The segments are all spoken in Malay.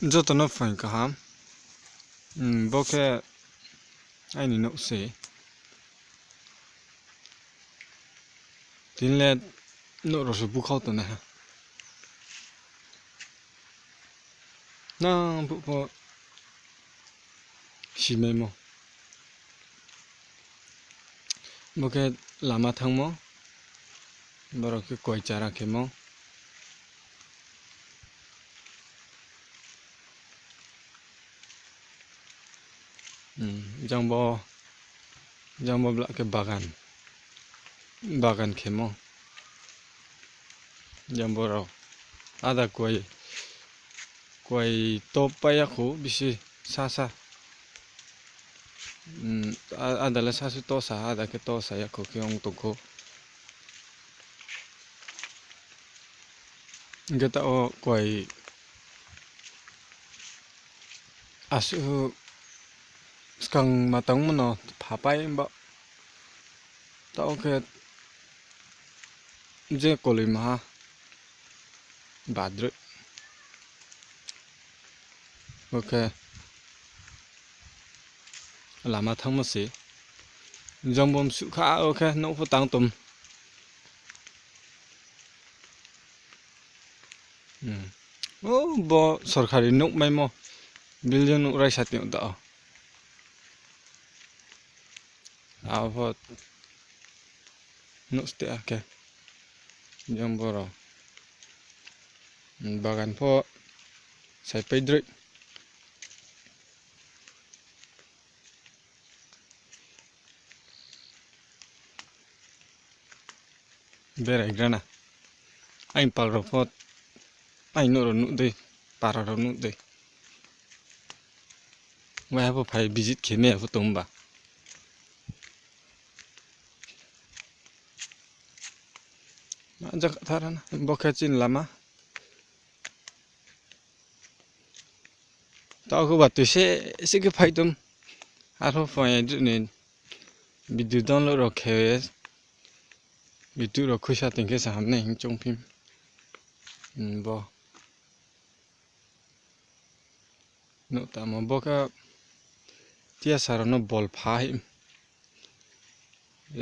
जो तो न फाइन कहा बोके ai ni no se tin le no ro su bu khau to na ha na bu po si me mo boke lama thang mo baro ke koi chara ke mo jambo bla ke bagan ke mo jambo ro ada koi top pa ya khu bisi sa ada la sa su to sa ada ke to sa ya khu ke ong to ko geta o koi asu skang matang mo no phapai ba ta o ke je koloi ma badre oke lama thang mo se jongbom su kha oke no phu tang tum o bo sarkari nok mai mo building nok rai sati da avo no ste ake jomboro bagan pho sai pedre berai grana ain pal ro pho ai no ro nu de para ro nu de wa pho phai visit kheme pho tumba jak tharana bokachin lama tao ko batu se ke phai tum aro phai ju ne bidu don lo ro khe bidu ro khusa tin ke sam ne hing chong phim bo no ta mo boka tia sar no bol phai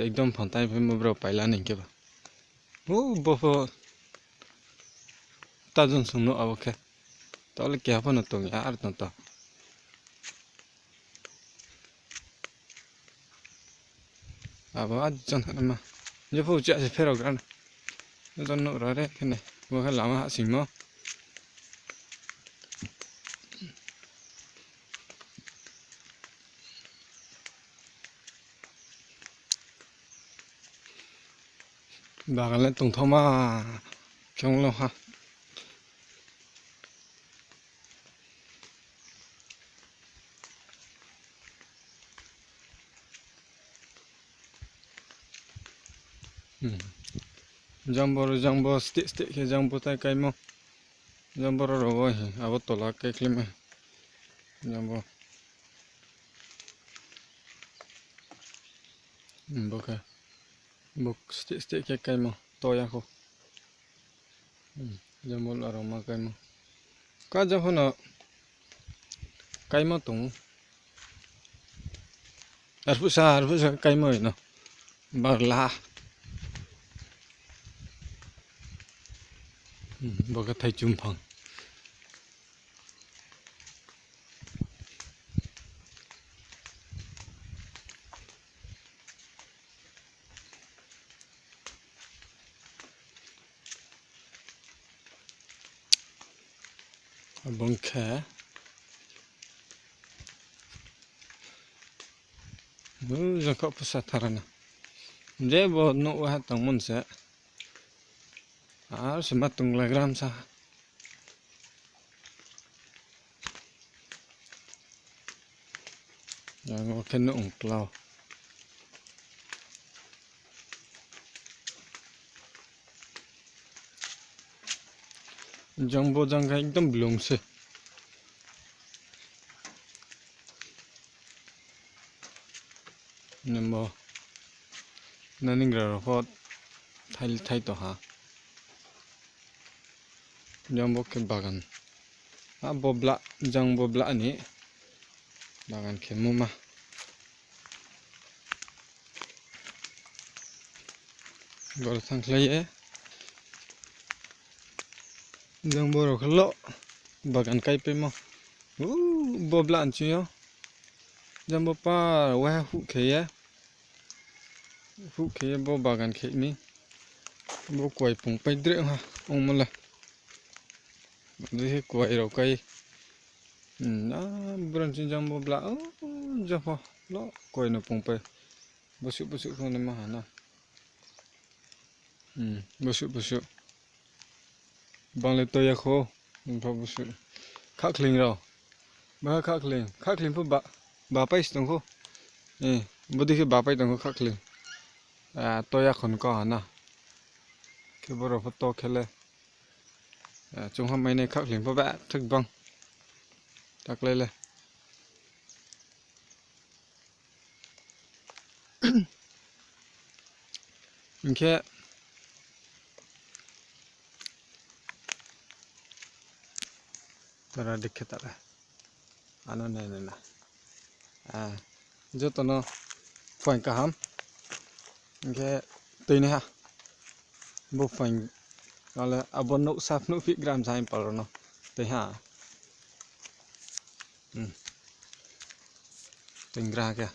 एकदम फंताई पे मोब्रो पाइला नहीं के बा ओ बफो ताजन सुनो अब के तले क्या पन तो यार तो अब आज जन मा जे फो चा से फेरो ग्रान जन नो रे कने वो का लामा सिंगो बागले तुम थमा क्यों लो हा जंबो स्टे के जंबो ता काइमो जंबो रो वो है अब तोला के क्लिम जंबो बोका buk stik ke kaimo toya ko jamol aroma kaimo ka jahono kaimo tung arpusa kaimo ino barla boka thai chumphang bongkha jaka pusa tharana je bo no wa tang mun se ar sema tungla gram sa yang ken no ongklau jangbo jangga एकदम belong se nembo naningra hot thai to ha jambo ke bagan bobla jang bobla ni bagan khemu ma gol thangklai jang boro khlo bagan kai pe mo bobla anchiyo jang bo pa wa hu kheye bo bagan khe mi bo koi pung pai dre ha ong mala de koi ro kai na buran chin jang bobla ja pho lo koi no pung pai busuk ko ne ma na busuk bang le to ya kho pho busuk khak kling ro ba khak kling phu ba pai stong kho bodi ke ba pai tong kho khak kling to ya khon ko na ke boro pho to khele chung ham mai ne khak kling pho ba thik bang tak le nke tara dikhe tara ano ne na jo to no phoi ka ham nke tini ha bo phoi ala abon no sap no pi gram sai par no te ha tingra kya